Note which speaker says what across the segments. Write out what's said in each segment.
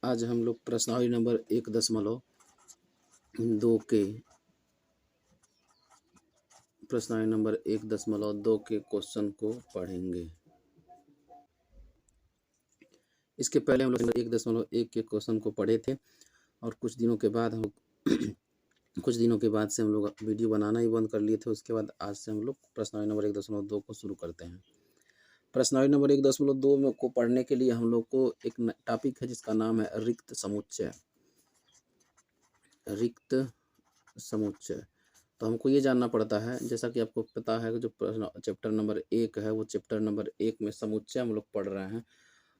Speaker 1: आज हम लोग प्रश्नावली नंबर 1.2 के प्रश्नावली नंबर 1.2 के क्वेश्चन को पढ़ेंगे। इसके पहले हम लोग 1.1 के क्वेश्चन को पढ़े थे और कुछ दिनों के बाद से हम लोग वीडियो बनाना ही बंद कर लिए थे। उसके बाद आज से हम लोग प्रश्नावली नंबर 1.2 को शुरू करते हैं। प्रश्नावली नंबर 1.2 में को पढ़ने के लिए हम लोग को एक टॉपिक है जिसका नाम है रिक्त समुच्चय। रिक्त समुच्चय तो हमको ये जानना पड़ता है, जैसा कि आपको पता है कि जो चैप्टर नंबर 1 है वो चैप्टर नंबर 1 में समुच्चय हम लोग पढ़ रहे हैं।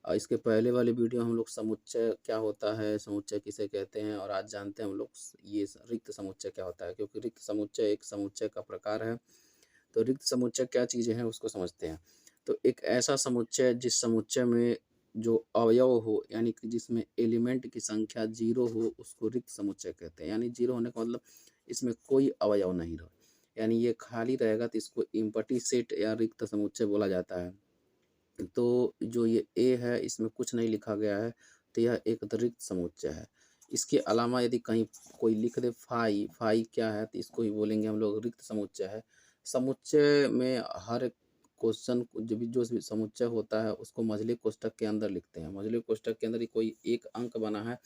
Speaker 1: और इसके पहले वाली वीडियो हम लोग समुच्चय क्या होता है, समुच्चय किसे कहते हैं, और आज जानते हैं हम लोग ये रिक्त समुच्चय क्या होता है। क्योंकि रिक्त समुच्चय एक समुच्चय का प्रकार है। तो रिक्त समुच्चय क्या चीज़ें हैं उसको समझते हैं। तो एक ऐसा समुच्चय जिस समुच्चय में जो अवयव हो, यानी कि जिसमें एलिमेंट की संख्या 0 हो, उसको रिक्त समुच्चय कहते हैं। यानी 0 होने का मतलब इसमें कोई अवयव नहीं रहो, यानी ये खाली रहेगा, तो इसको एम्प्टी सेट या रिक्त समुच्चय बोला जाता है। तो जो ये ए है इसमें कुछ नहीं लिखा गया है, तो यह एक रिक्त समुच्चय है। इसके अलावा यदि कहीं कोई लिख दे फाई क्या है, तो इसको ही बोलेंगे हम लोग रिक्त समुच्चय है। समुच्चय में हर क्वेश्चन जो भी समुच्चय होता है उसको मझले कोष्ठक के अंदर लिखते हैं। मझले कोष्ठक के अंदर कोई एक अंक बना है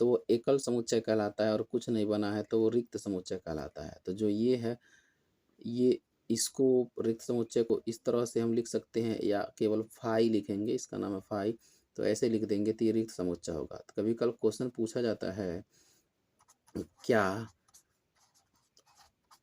Speaker 1: तो वो एकल समुच्चय कहलाता है, और कुछ नहीं बना है तो वो रिक्त समुच्चय कहलाता है। तो जो ये है, ये इसको रिक्त समुच्चय को इस तरह से हम लिख सकते हैं, या केवल फाई लिखेंगे, इसका नाम है फाई, तो ऐसे लिख देंगे तो ये रिक्त समुच्चय होगा। तो कभी कल क्वेश्चन पूछा जाता है क्या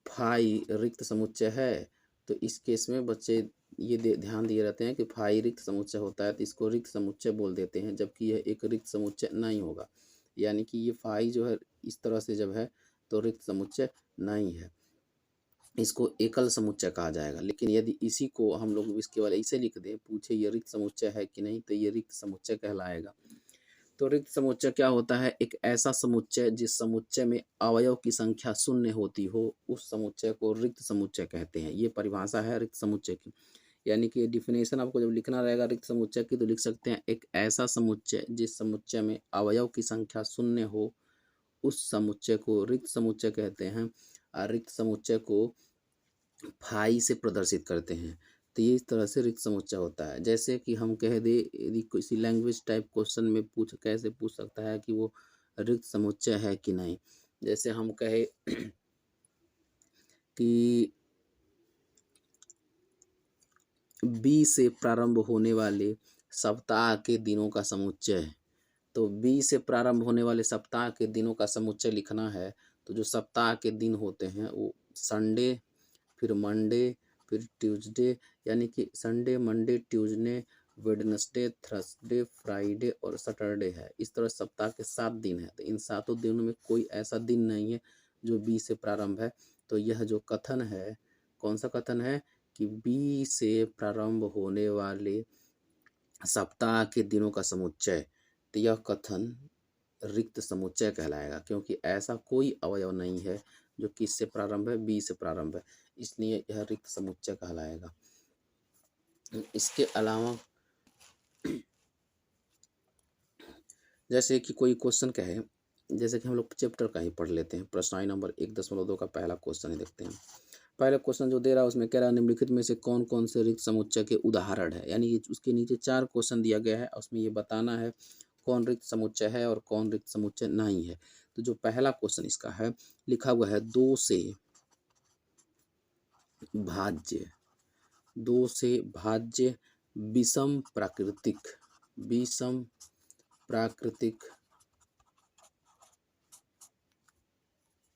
Speaker 1: फाई रिक्त समुच्चय है, तो इस केस में बच्चे ये ध्यान दिए रहते हैं कि फाई रिक्त समुच्चय होता है तो इसको रिक्त समुच्चय बोल देते हैं, जबकि यह एक रिक्त समुच्चय नहीं होगा। यानी कि ये फाई जो है इस तरह से जब है तो रिक्त समुच्चय नहीं है, इसको एकल समुच्चय कहा जाएगा। लेकिन यदि इसी को हम लोग इसके वाले इसे लिख दें, पूछे ये रिक्त समुच्चय है कि नहीं, तो ये रिक्त समुच्चय कहलाएगा। तो रिक्त समुच्चय क्या होता है, एक ऐसा समुच्चय जिस समुच्चय में अवयव की संख्या शून्य होती हो, उस समुच्चय को रिक्त समुच्चय कहते हैं। ये परिभाषा है रिक्त समुच्चय की। यानी कि डिफिनेशन आपको जब लिखना रहेगा रिक्त समुच्चय की, तो लिख सकते हैं एक ऐसा समुच्चय जिस समुच्चय में अवयव की संख्या शून्य हो, उस समुच्चय को रिक्त समुच्चय कहते हैं। और रिक्त समुच्चय को फाई से प्रदर्शित करते हैं। तो ये इस तरह से रिक्त समुच्चय होता है। जैसे कि हम कह दे, यदि किसी लैंग्वेज टाइप क्वेश्चन में कैसे पूछ सकता है कि वो रिक्त समुच्चय है कि नहीं। जैसे हम कहे कि बी से प्रारंभ होने वाले सप्ताह के दिनों का समुच्चय है। तो बी से प्रारंभ होने वाले सप्ताह के दिनों का समुच्चय लिखना है, तो जो सप्ताह के दिन होते हैं वो संडे, फिर मंडे, फिर ट्यूसडे, यानी कि Sunday, Monday, Tuesday, Wednesday, Thursday, Friday और सैटरडे है। इस तरह सप्ताह के 7 दिन है। तो इन 7 दिनों में कोई ऐसा दिन नहीं है जो बी से प्रारंभ है। तो यह जो कथन है, कौन सा कथन है कि बी से प्रारंभ होने वाले सप्ताह के दिनों का समुच्चय, तो यह कथन रिक्त समुच्चय कहलाएगा। क्योंकि ऐसा कोई अवयव नहीं है जो किससे प्रारंभ है, बी से प्रारंभ है, इसलिए यह रिक्त समुच्चय कहलाएगा। इसके अलावा जैसे कि कोई क्वेश्चन कहे, जैसे कि हम लोग चैप्टर का ही पढ़ लेते हैं। प्रश्नावली नंबर 1.2 का पहला क्वेश्चन ही देखते हैं। पहला क्वेश्चन जो दे रहा है उसमें कह रहा है निम्नलिखित में से कौन कौन से रिक्त समुच्चय के उदाहरण है। यानी उसके नीचे 4 क्वेश्चन दिया गया है, उसमें ये बताना है कौन रिक्त समुच्चय है और कौन रिक्त समुच्चय नहीं है। तो जो पहला क्वेश्चन इसका है, लिखा हुआ है 2 से भाज्य विषम प्राकृतिक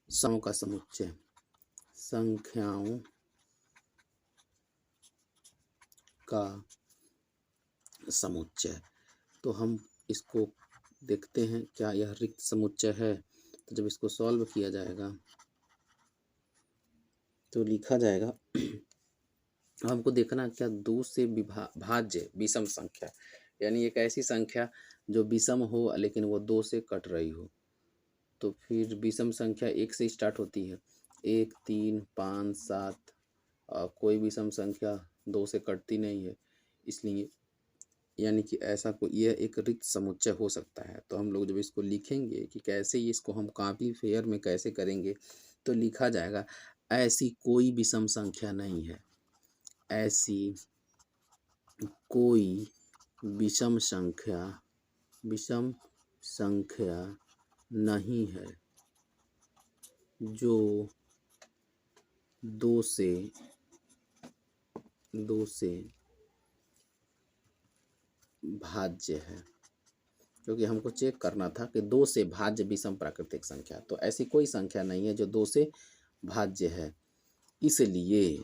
Speaker 1: संख्याओं का समुच्चय, संख्याओं का समुच्चय। तो हम इसको देखते हैं क्या यह रिक्त समुच्चय है। तो जब इसको सॉल्व किया जाएगा तो लिखा जाएगा हमको देखना क्या 2 से भाज्य विषम संख्या, यानी एक ऐसी संख्या जो विषम हो लेकिन वो 2 से कट रही हो। तो फिर विषम संख्या 1 से स्टार्ट होती है, 1, 3, 5, 7। कोई विषम संख्या 2 से कटती नहीं है, इसलिए यानी कि ऐसा कोई यह एक रिक्त समुच्चय हो सकता है। तो हम लोग जब इसको लिखेंगे कि कैसे इसको हम कॉपी फेयर में कैसे करेंगे, तो लिखा जाएगा ऐसी कोई विषम संख्या नहीं है, ऐसी कोई विषम संख्या नहीं है जो दो से भाज्य है, क्योंकि हमको चेक करना था कि 2 से भाज्य विषम प्राकृतिक संख्या। तो ऐसी कोई संख्या नहीं है जो 2 से भाज्य है। इसलिए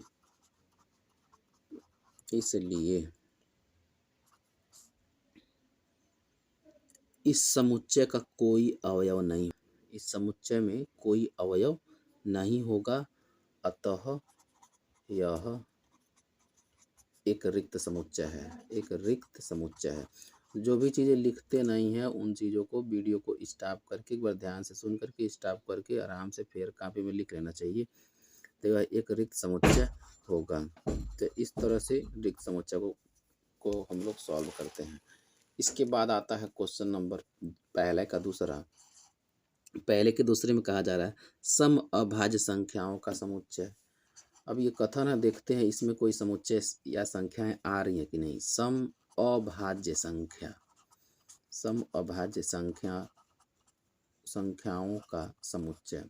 Speaker 1: इस समुच्चय का कोई अवयव नहीं, इस समुच्चय में कोई अवयव नहीं होगा, अतः यह एक रिक्त समुच्चय है, एक रिक्त समुच्चय है। जो भी चीज़ें लिखते नहीं हैं उन चीज़ों को वीडियो को स्टॉप करके एक बार ध्यान से सुन करके स्टॉप करके आराम से फिर कॉपी में लिख लेना चाहिए, तो यह एक रिक्त समुच्चय होगा। तो इस तरह से रिक्त समुच्चय को हम लोग सॉल्व करते हैं। इसके बाद आता है क्वेश्चन नंबर पहले का दूसरा। पहले के दूसरे में कहा जा रहा है सम अभाज्य संख्याओं का समुच्चय। अब ये कथन है, देखते हैं इसमें कोई समुच्चय या संख्याएं आ रही हैं कि नहीं। सम अभाज्य संख्याओं का समुच्चय।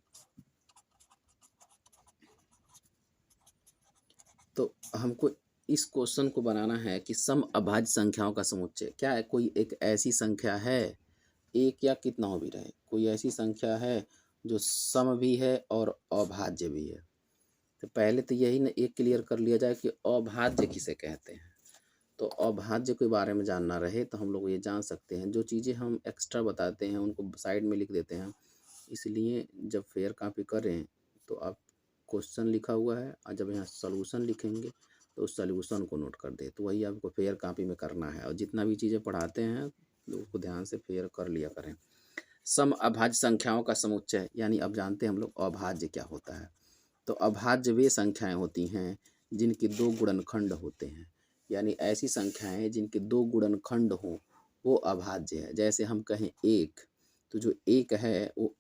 Speaker 1: तो हमको इस क्वेश्चन को बनाना है कि सम अभाज्य संख्याओं का समुच्चय क्या है। कोई एक ऐसी संख्या है, एक या कितना हो भी रहे, कोई ऐसी संख्या है जो सम भी है और अभाज्य भी है। तो पहले तो यही ना एक क्लियर कर लिया जाए कि अभाज्य किसे कहते हैं। तो अभाज्य के बारे में जानना रहे तो हम लोग ये जान सकते हैं, जो चीज़ें हम एक्स्ट्रा बताते हैं उनको साइड में लिख देते हैं। इसलिए जब फेयर कॉपी करें तो आप क्वेश्चन लिखा हुआ है और जब यहाँ सॉल्यूशन लिखेंगे तो उस सॉल्यूशन को नोट कर दे। तो वही आपको फेयर कॉपी में करना है, और जितना भी चीज़ें पढ़ाते हैं तो उसको ध्यान से फेयर कर लिया करें। सम अभाज्य संख्याओं का समुच्चय, यानी अब जानते हैं हम लोग अभाज्य क्या होता है। तो अभाज्य वे संख्याएं होती हैं जिनके 2 गुणनखंड होते हैं, यानी ऐसी संख्याएं जिनके 2 गुणनखंड हों वो अभाज्य है। जैसे हम कहें एक, तो जो एक है वो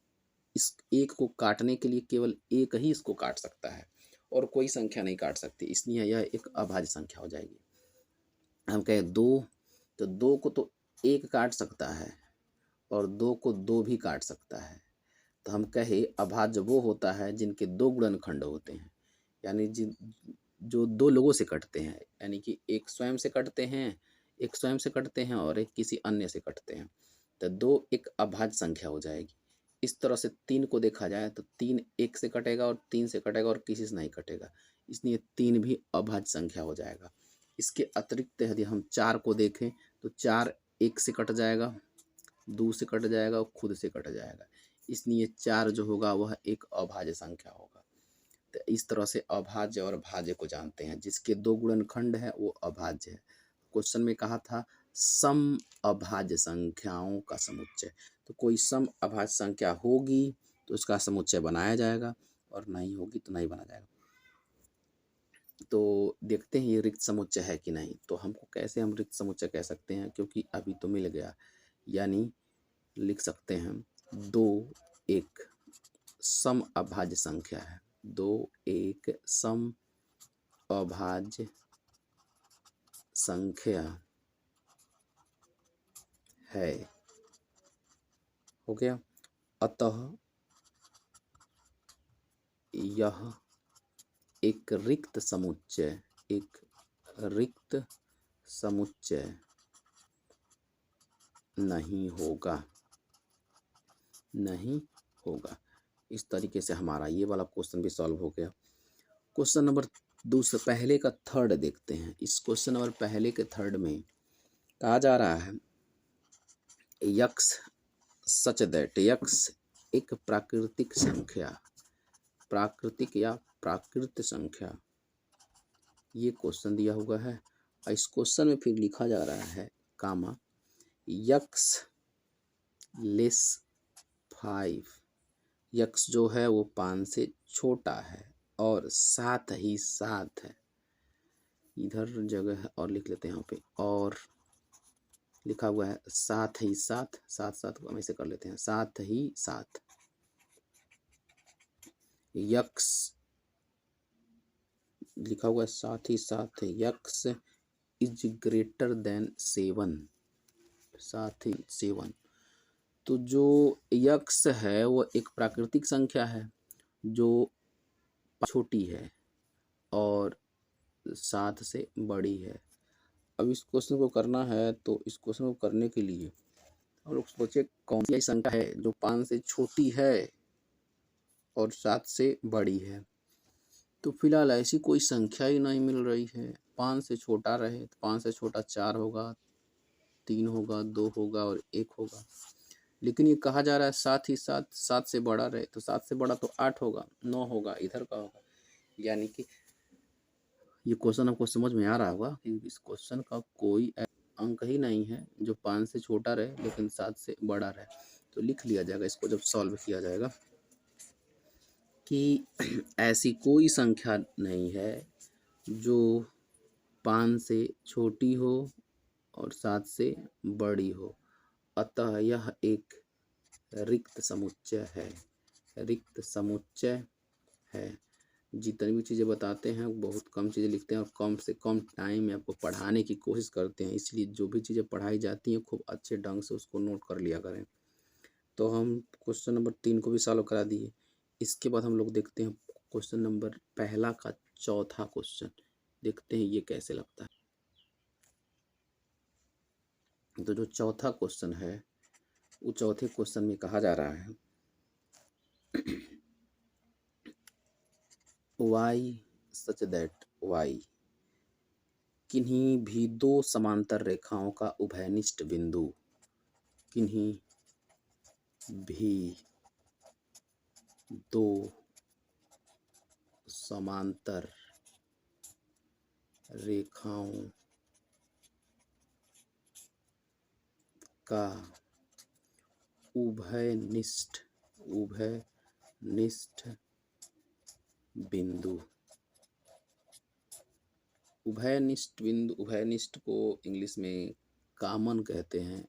Speaker 1: इस एक को काटने के लिए केवल एक ही इसको काट सकता है और कोई संख्या नहीं काट सकती, इसलिए यह एक अभाज्य संख्या हो जाएगी। हम कहें दो, तो दो को तो एक काट सकता है और दो को दो भी काट सकता है। तो हम कहे अभाज्य वो होता है जिनके 2 गुणनखंड होते हैं, यानी जो 2 लोगों से कटते हैं, यानी कि एक स्वयं से कटते हैं और एक किसी अन्य से कटते हैं। तो 2 एक अभाज्य संख्या हो जाएगी। इस तरह से 3 को देखा जाए तो 3 एक से कटेगा और 3 से कटेगा और किसी से नहीं कटेगा, इसलिए 3 भी अभाज्य संख्या हो जाएगा। इसके अतिरिक्त यदि हम 4 को देखें तो 4 एक से कट जाएगा, 2 से कट जाएगा और खुद से कट जाएगा, इसलिए 4 जो होगा वह एक अभाज्य संख्या होगा। तो इस तरह से अभाज्य और भाज्य को जानते हैं। जिसके 2 गुणनखंड है वो अभाज्य है। क्वेश्चन में कहा था सम अभाज्य संख्याओं का समुच्चय। तो कोई सम अभाज्य संख्या होगी तो उसका समुच्चय बनाया जाएगा और नहीं होगी तो नहीं बना जाएगा। तो देखते हैं ये रिक्त समुच्चय है कि नहीं। तो हमको कैसे हम रिक्त समुच्चय कह सकते हैं, क्योंकि अभी तो मिल गया, यानी लिख सकते हैं 2 एक सम अभाज्य संख्या है, 2 एक सम अभाज्य संख्या है, हो गया। अतः यह एक रिक्त समुच्चय नहीं होगा। इस तरीके से हमारा ये वाला क्वेश्चन भी सॉल्व हो गया। क्वेश्चन नंबर दूसरा पहले का थर्ड देखते हैं। इस क्वेश्चन नंबर पहले के थर्ड में कहा जा रहा है यक्स सच दैट यक्स एक प्राकृतिक संख्या, ये क्वेश्चन दिया हुआ है। और इस क्वेश्चन में फिर लिखा जा रहा है कामा यक्स लेस 5, यक्स जो है वो 5 से छोटा है और साथ ही साथ है, इधर जगह है और लिख लेते हैं यहाँ पे, और लिखा हुआ है साथ ही साथ, साथ साथ को हम ऐसे कर लेते हैं, साथ ही साथ यक्स, लिखा हुआ है साथ ही साथ यक्स इज ग्रेटर देन 7, साथ ही 7। तो जो यक्स है वो एक प्राकृतिक संख्या है जो छोटी है और 7 से बड़ी है। अब इस क्वेश्चन को करना है, तो इस क्वेश्चन को करने के लिए हम लोग सोचे कौन सी ऐसी संख्या है जो 5 से छोटी है और 7 से बड़ी है। तो फिलहाल ऐसी कोई संख्या ही नहीं मिल रही है। 5 से छोटा रहे तो 5 से छोटा 4 होगा, 3 होगा, 2 होगा और 1 होगा। लेकिन ये कहा जा रहा है साथ ही साथ 7 से बड़ा रहे, तो 7 से बड़ा तो 8 होगा, 9 होगा, इधर का होगा। यानी कि ये क्वेश्चन आपको समझ में आ रहा होगा कि इस क्वेश्चन का कोई अंक ही नहीं है जो 5 से छोटा रहे लेकिन 7 से बड़ा रहे। तो लिख लिया जाएगा इसको जब सॉल्व किया जाएगा कि ऐसी कोई संख्या नहीं है जो 5 से छोटी हो और 7 से बड़ी हो, अतः यह एक रिक्त समुच्चय है, रिक्त समुच्चय है। जितनी भी चीज़ें बताते हैं बहुत कम चीज़ें लिखते हैं और कम से कम टाइम में आपको पढ़ाने की कोशिश करते हैं, इसलिए जो भी चीज़ें पढ़ाई जाती हैं खूब अच्छे ढंग से उसको नोट कर लिया करें। तो हम क्वेश्चन नंबर 3 को भी सॉल्व करा दिए। इसके बाद हम लोग देखते हैं क्वेश्चन नंबर पहला का चौथा क्वेश्चन, देखते हैं ये कैसे लगता है। तो जो चौथा क्वेश्चन है वो चौथे क्वेश्चन में कहा जा रहा है y सच दैट y किन्हीं भी दो समांतर रेखाओं का उभयनिष्ठ बिंदु, किन्हीं भी दो समांतर रेखाओं का उभयनिष्ठ बिंदु, उभयनिष्ठ बिंदु, उभयनिष्ठ को इंग्लिश में कॉमन कहते हैं।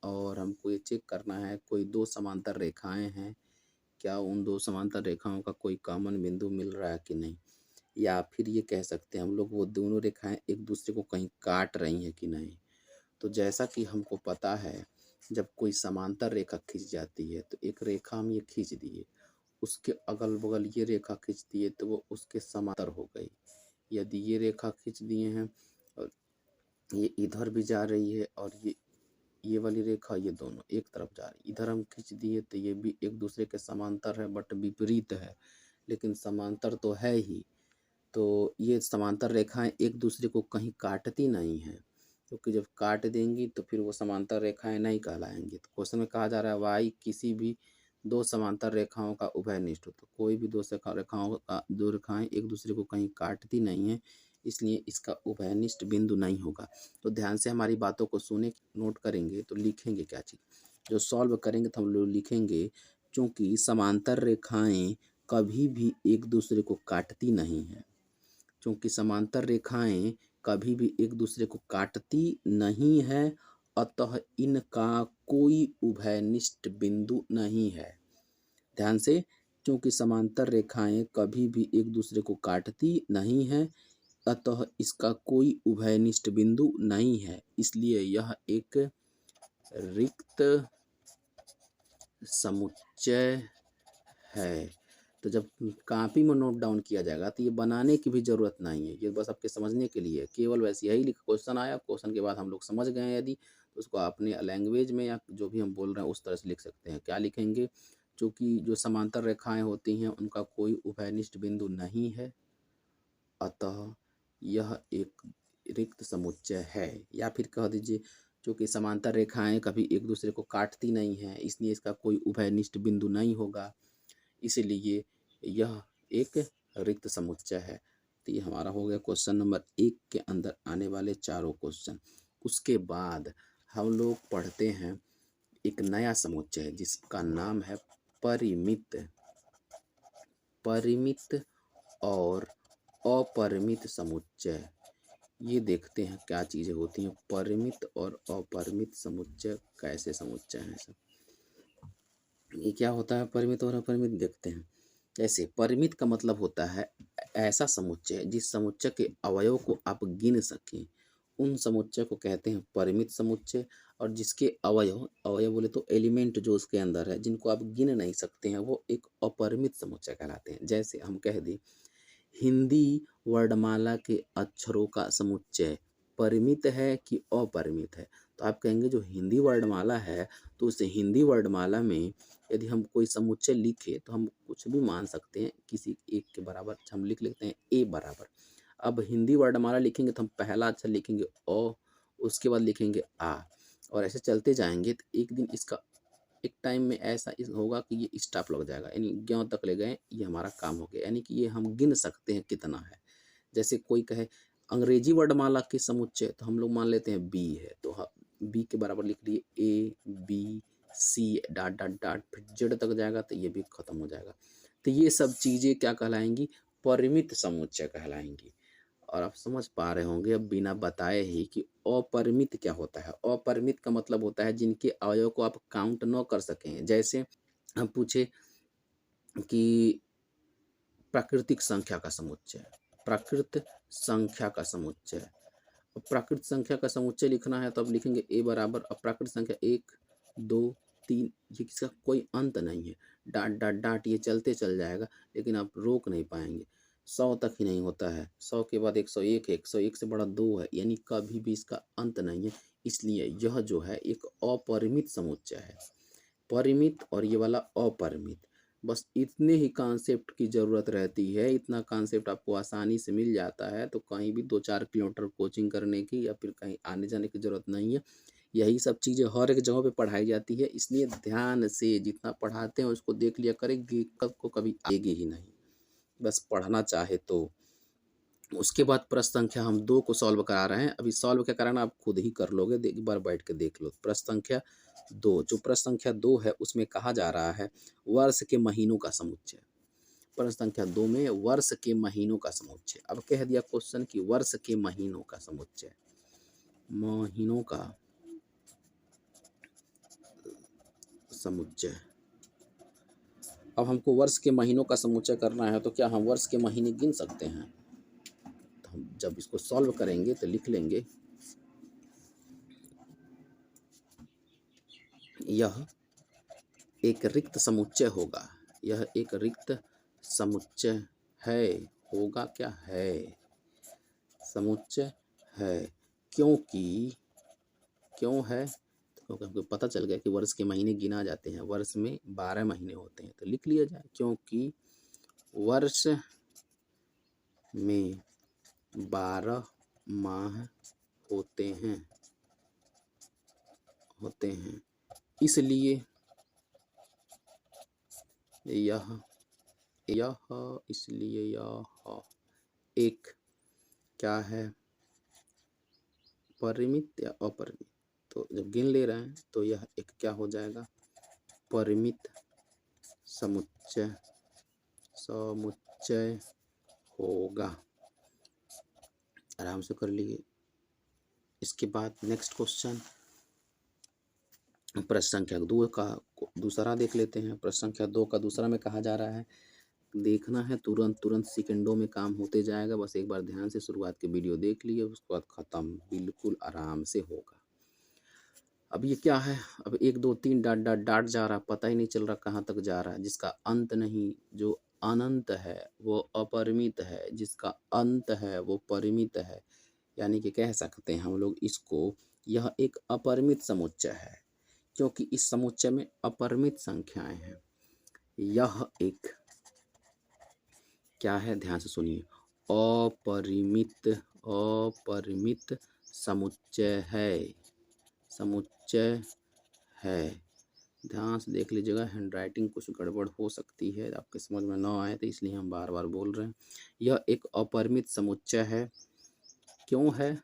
Speaker 1: और हमको ये चेक करना है कोई दो समांतर रेखाएं हैं, क्या उन दो समांतर रेखाओं का कोई कॉमन बिंदु मिल रहा है कि नहीं, या फिर ये कह सकते हैं हम लोग वो दोनों रेखाएं एक दूसरे को कहीं काट रही हैं कि नहीं। तो जैसा कि हमको पता है जब कोई समांतर रेखा खींच जाती है तो एक रेखा हम ये खींच दिए, उसके अगल बगल ये रेखा खींच दिए तो वो उसके समांतर हो गई। यदि ये रेखा खींच दिए हैं और ये इधर भी जा रही है और ये वाली रेखा ये दोनों एक तरफ जा रही, इधर हम खींच दिए तो ये भी एक दूसरे के समांतर है बट विपरीत है, लेकिन समांतर तो है ही। तो ये समांतर रेखाएं एक दूसरे को कहीं काटती नहीं हैं, क्योंकि जब काट देंगी तो फिर वो समांतर रेखाएं नहीं कहलाएंगी। तो क्वेश्चन में कहा जा रहा है वाई किसी भी दो समांतर रेखाओं का उभयनिष्ठ हो, तो कोई भी दो रेखाएं एक दूसरे को कहीं काटती नहीं है, इसलिए इसका उभयनिष्ठ बिंदु नहीं होगा। तो ध्यान से हमारी बातों को सुने, नोट करेंगे तो लिखेंगे क्या चीज़, जो सॉल्व करेंगे तो हम लोग लिखेंगे क्योंकि समांतर रेखाएं कभी भी एक दूसरे को काटती नहीं है, क्योंकि समांतर रेखाएं कभी भी एक दूसरे को काटती नहीं है, अतः इनका कोई उभयनिष्ठ बिंदु नहीं है। ध्यान से, क्योंकि समांतर रेखाएं कभी भी एक दूसरे को काटती नहीं है, अतः इसका कोई उभयनिष्ठ बिंदु नहीं है, इसलिए यह एक रिक्त समुच्चय है। तो जब कॉपी में नोट डाउन किया जाएगा तो ये बनाने की भी ज़रूरत नहीं है, ये बस आपके समझने के लिए केवल वैसे यही क्वेश्चन आया, क्वेश्चन के बाद हम लोग समझ गए हैं यदि, तो उसको अपने लैंग्वेज में या जो भी हम बोल रहे हैं उस तरह से लिख सकते हैं। क्या लिखेंगे, क्योंकि जो समांतर रेखाएं होती हैं उनका कोई उभयनिष्ठ बिंदु नहीं है, अतः यह एक रिक्त समुच्चय है। या फिर कह दीजिए क्योंकि समांतर रेखाएं कभी एक दूसरे को काटती नहीं हैं, इसलिए इसका कोई उभयनिष्ठ बिंदु नहीं होगा, इसीलिए यह एक रिक्त समुच्चय है। तो ये हमारा हो गया क्वेश्चन नंबर 1 के अंदर आने वाले चारों क्वेश्चन। उसके बाद हम लोग पढ़ते हैं एक नया समुच्चय जिसका नाम है परिमित, परिमित और अपरिमित समुच्चय। ये देखते हैं क्या चीज़ें होती हैं, परिमित और अपरिमित समुच्चय कैसे समुच्चय हैं सब। ये क्या होता है परिमित और अपरिमित, देखते हैं। जैसे परिमित का मतलब होता है ऐसा समुच्चय जिस समुच्चय के अवयव को आप गिन सकें, उन समुच्चय को कहते हैं परिमित समुच्चय। और जिसके अवयव अवयव बोले तो एलिमेंट जो उसके अंदर है जिनको आप गिन नहीं सकते हैं, वो एक अपरिमित समुच्चय कहलाते हैं। जैसे हम कह दें हिंदी वर्णमाला के अक्षरों का समुच्चय परिमित है कि अपरिमित है, तो आप कहेंगे जो हिंदी वर्णमाला है तो उस हिंदी वर्णमाला में यदि हम कोई समुच्चय लिखे तो हम कुछ भी मान सकते हैं, किसी एक के बराबर हम लिख लेते हैं ए बराबर। अब हिंदी वर्णमाला लिखेंगे तो हम पहला अक्षर लिखेंगे ओ, उसके बाद लिखेंगे आ, और ऐसे चलते जाएंगे तो एक दिन इसका एक टाइम में ऐसा होगा कि ये स्टॉप लग जाएगा, यानी ज्यों तक ले गए ये हमारा काम हो गया, यानी कि ये हम गिन सकते हैं कितना है। जैसे कोई कहे अंग्रेजी वर्णमाला के समुच्चय, तो हम लोग मान लेते हैं बी है, तो बी के बराबर लिख लिए A B C dot dot dot, फिर जेड तक जाएगा तो ये भी खत्म हो जाएगा। तो ये सब चीज़ें क्या कहलाएंगी, परिमित समुच्चय कहलाएंगी। और आप समझ पा रहे होंगे अब बिना बताए ही कि अपरिमित क्या होता है। अपरिमित का मतलब होता है जिनके अवयव को आप काउंट न कर सकें। जैसे हम पूछे कि प्राकृतिक संख्या का समुच्चय, प्राकृत संख्या का समुच्चय। अब प्राकृत संख्या का समुच्चय लिखना है तो अब लिखेंगे ए बराबर, अब प्राकृत संख्या 1 2 3, ये किसका कोई अंत नहीं है, डाट डाट डाट ये चलते चल जाएगा, लेकिन आप रोक नहीं पाएंगे। 100 तक ही नहीं होता है, 100 के बाद 101 है, 101 से बड़ा 2 है, यानी कभी भी इसका अंत नहीं है। इसलिए यह जो है एक अपरिमित समुच्चय है, परिमित और ये वाला अपरिमित। बस इतने ही कॉन्सेप्ट की ज़रूरत रहती है, इतना कॉन्सेप्ट आपको आसानी से मिल जाता है, तो कहीं भी 2-4 किलोमीटर कोचिंग करने की या फिर कहीं आने जाने की ज़रूरत नहीं है। यही सब चीज़ें हर एक जगह पे पढ़ाई जाती है, इसलिए ध्यान से जितना पढ़ाते हैं उसको देख लिया करें, दिक्कत को कभी आएगी ही नहीं, बस पढ़ना चाहे तो। उसके बाद प्रश्न संख्या हम 2 को सॉल्व करा रहे हैं, अभी सॉल्व क्या कराना आप खुद ही कर लोगे, एक बार बैठ के देख लो। प्रश्न संख्या 2, जो प्रश्न संख्या 2 है उसमें कहा जा रहा है वर्ष के महीनों का समुच्चय। प्रश्न संख्या 2 में वर्ष के महीनों का समुच्चय। अब कह दिया क्वेश्चन कि वर्ष के महीनों का समुच्चय, महीनों का समुच्चय। अब हमको वर्ष के महीनों का समुच्चय करना है, तो क्या हम वर्ष के महीने गिन सकते हैं? तो हम जब इसको सॉल्व करेंगे तो लिख लेंगे यह एक रिक्त समुच्चय होगा, यह एक रिक्त समुच्चय है, होगा क्या है, समुच्चय है। क्योंकि क्यों है, क्योंकि हमको पता चल गया कि वर्ष के महीने गिना जाते हैं, वर्ष में 12 महीने होते हैं, तो लिख लिया जाए क्योंकि वर्ष में 12 माह होते हैं इसलिए यह इसलिए यह एक क्या है, परिमित या अपरिमित। तो जब गिन ले रहे हैं तो यह एक क्या हो जाएगा, परिमित समुच्चय होगा। आराम से कर लिए। इसके बाद नेक्स्ट क्वेश्चन प्रश्न संख्या 2 का दूसरा देख लेते हैं। प्रश्न संख्या 2 का दूसरा में कहा जा रहा है, देखना है तुरंत सेकंडों में काम होते जाएगा, बस एक बार ध्यान से शुरुआत की वीडियो देख लिए, उसके बाद ख़त्म, बिल्कुल आराम से होगा। अब ये क्या है, अब 1 2 3 डाट डाट डाट जा रहा, पता ही नहीं चल रहा कहाँ तक जा रहा है। जिसका अंत नहीं, जो अनंत है वो अपरिमित है, जिसका अंत है वो परिमित है, यानी कि कह सकते हैं हम लोग इसको, यह एक अपरिमित समुच्चय है, क्योंकि इस समुच्चय में अपरिमित संख्याएं हैं। यह एक क्या है, ध्यान से सुनिए, अपरिमित समुच्चय है। ध्यान से देख लीजिएगा, हैंडराइटिंग कुछ गड़बड़ हो सकती है, आपके समझ में ना आए तो इसलिए हम बार बार बोल रहे हैं। यह एक अपरिमित समुच्चय है। क्यों है,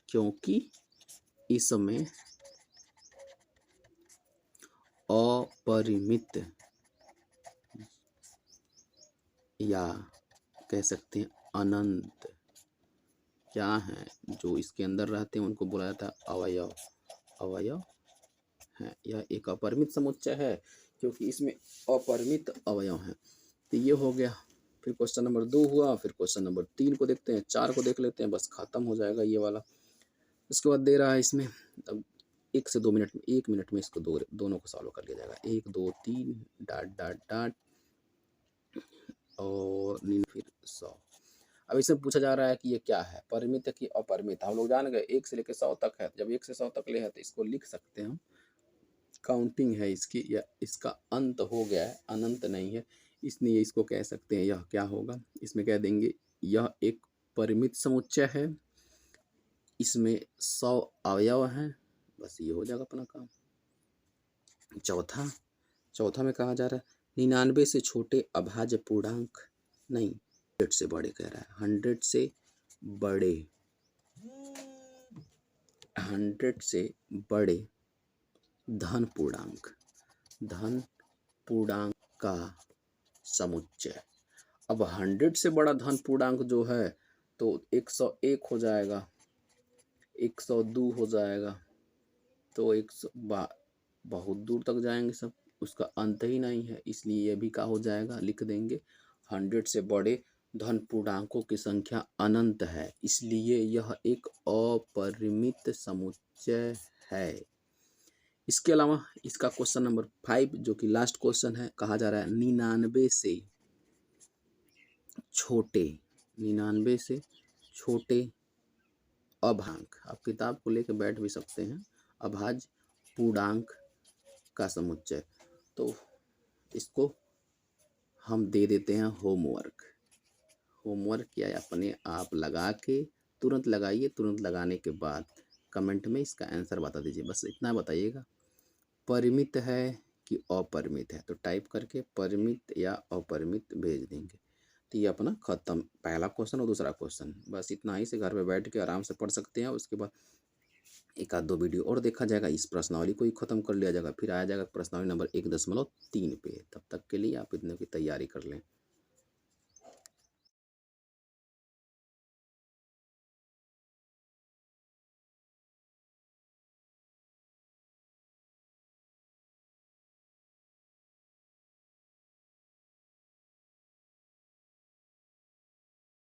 Speaker 1: क्योंकि इसमें अपरिमित या कह सकते हैं अनंत क्या हैं जो इसके अंदर रहते हैं उनको बोला जाता है अवयव। अवयव है, यह एक अपरिमित समुच्चय है क्योंकि इसमें अपरिमित अवयव हैं। तो ये हो गया। फिर क्वेश्चन नंबर 2 हुआ, फिर क्वेश्चन नंबर 3 को देखते हैं, 4 को देख लेते हैं, बस खत्म हो जाएगा ये वाला। उसके बाद दे रहा है इसमें, अब 1 से 2 मिनट में, 1 मिनट में इसको दोनों को सॉल्व कर लिया जाएगा। 1 2 3 डाट डाट डाट और फिर 100। अब इसमें पूछा जा रहा है कि ये क्या है, परिमित है कि अपरिमित। हम लोग जान गए 1 से लेकर 100 तक है। जब 1 से 100 तक ले है तो इसको लिख सकते हैं हम, काउंटिंग है इसकी, या इसका अंत हो गया है, अनंत नहीं है, इसलिए इसको कह सकते हैं। यह क्या होगा, इसमें कह देंगे यह एक परिमित समुच्चय है, इसमें 100 अवयव हैं। बस ये हो जाएगा अपना काम। चौथा में कहा जा रहा है 99 से छोटे अभाज्य पूर्णांक नहीं, 100 से बड़े कह रहा है, 100 से बड़े, 100 से बड़े धन पूर्णांक का समुच्चय। अब 100 से बड़ा धन पूर्णांक जो है तो 101 हो जाएगा, 102 हो जाएगा, तो 100 बहुत दूर तक जाएंगे सब, उसका अंत ही नहीं है। इसलिए यह भी क्या हो जाएगा, लिख देंगे 100 से बड़े धन पूर्णांकों की संख्या अनंत है, इसलिए यह एक अपरिमित समुच्चय है। इसके अलावा इसका क्वेश्चन नंबर 5 जो कि लास्ट क्वेश्चन है, कहा जा रहा है 99 से छोटे अभाज्य, आप किताब को लेकर बैठ भी सकते हैं, अभाज्य पूर्णांक का समुच्चय। तो इसको हम दे देते हैं होमवर्क या अपने आप लगा के तुरंत लगाइए, तुरंत लगाने के बाद कमेंट में इसका आंसर बता दीजिए। बस इतना बताइएगा परिमित है कि अपरिमित है, तो टाइप करके परिमित या अपरिमित भेज देंगे। तो ये अपना खत्म, पहला क्वेश्चन और दूसरा क्वेश्चन। बस इतना ही से घर पे बैठ के आराम से पढ़ सकते हैं। उसके बाद एक आध 2 वीडियो और देखा जाएगा, इस प्रश्नावली को ही खत्म कर लिया जाएगा, फिर आया जाएगा प्रश्नावली नंबर 1.3 पे। तब तक के लिए आप इतने की तैयारी कर लें।